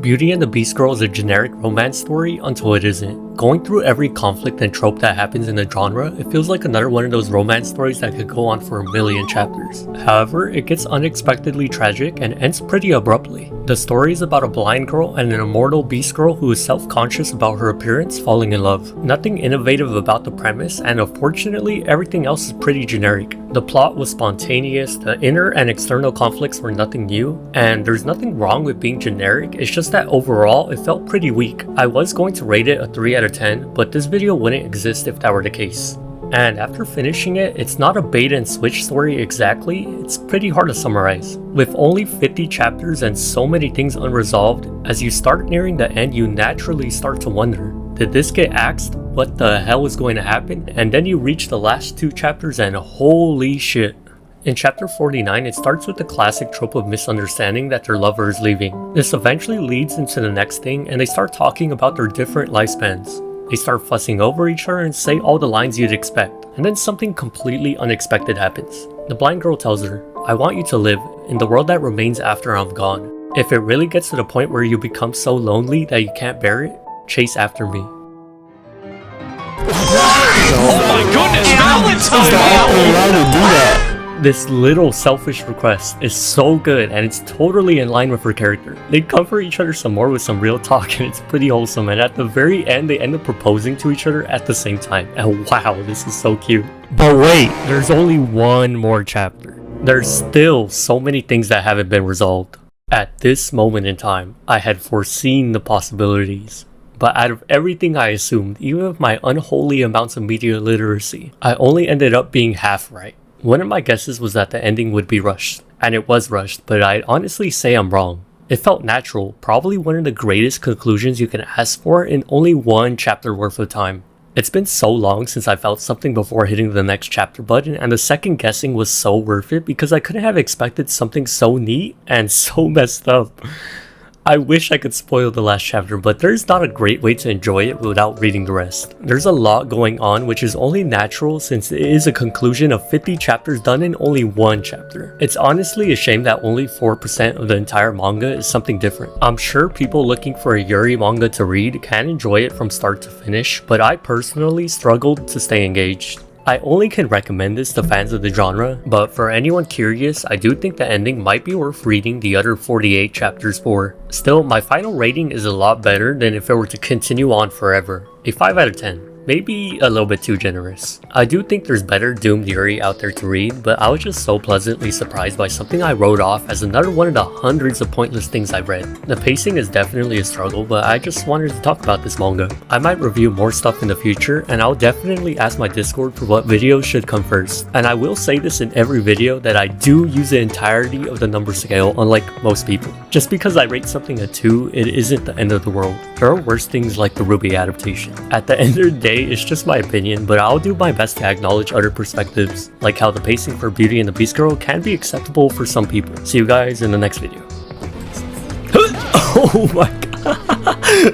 Beauty and the Beast Girl is a generic romance story until it isn't. Going through every conflict and trope that happens in the genre, it feels like another one of those romance stories that could go on for a million chapters. However, it gets unexpectedly tragic and ends pretty abruptly. The story is about a blind girl and an immortal beast girl who is self-conscious about her appearance falling in love. Nothing innovative about the premise, and unfortunately everything else is pretty generic. The plot was spontaneous, the inner and external conflicts were nothing new, and there's nothing wrong with being generic, it's just that overall it felt pretty weak. I was going to rate it a 3 out of 10, but this video wouldn't exist if that were the case. And after finishing it, it's not a bait and switch story exactly, it's pretty hard to summarize. With only 50 chapters and so many things unresolved, as you start nearing the end you naturally start to wonder, did this get axed? What the hell is going to happen? And then you reach the last 2 chapters and holy shit. In chapter 49, it starts with the classic trope of misunderstanding that their lover is leaving. This eventually leads into the next thing and they start talking about their different lifespans. They start fussing over each other and say all the lines you'd expect. And then something completely unexpected happens. The blind girl tells her, "I want you to live in the world that remains after I'm gone. If it really gets to the point where you become so lonely that you can't bear it, chase after me." Oh my goodness, Valentine! This little selfish request is so good and it's totally in line with her character. They cover each other some more with some real talk and it's pretty wholesome, and at the very end they end up proposing to each other at the same time. And wow, this is so cute. But wait, there's only one more chapter. There's still so many things that haven't been resolved. At this moment in time, I had foreseen the possibilities. But out of everything I assumed, even with my unholy amounts of media literacy, I only ended up being half right. One of my guesses was that the ending would be rushed, and it was rushed, but I'd honestly say I'm wrong. It felt natural, probably one of the greatest conclusions you can ask for in only one chapter worth of time. It's been so long since I felt something before hitting the next chapter button, and the second guessing was so worth it because I couldn't have expected something so neat and so messed up. I wish I could spoil the last chapter, but there's not a great way to enjoy it without reading the rest. There's a lot going on, which is only natural since it is a conclusion of 50 chapters done in only one chapter. It's honestly a shame that only 4% of the entire manga is something different. I'm sure people looking for a Yuri manga to read can enjoy it from start to finish, but I personally struggled to stay engaged. I only can recommend this to fans of the genre, but for anyone curious, I do think the ending might be worth reading the other 48 chapters for. Still, my final rating is a lot better than if it were to continue on forever. A 5 out of 10. Maybe a little bit too generous. I do think there's better doomed Yuri out there to read, but I was just so pleasantly surprised by something I wrote off as another one of the hundreds of pointless things I've read. The pacing is definitely a struggle, but I just wanted to talk about this manga. I might review more stuff in the future, and I'll definitely ask my Discord for what videos should come first. And I will say this in every video that I do use the entirety of the number scale, unlike most people. Just because I rate something a 2, it isn't the end of the world. There are worse things like the Ruby adaptation. At the end of the day, it's just my opinion, but I'll do my best to acknowledge other perspectives, like how the pacing for Beauty and the Beast Girl can be acceptable for some people. See you guys in the next video. Oh my god.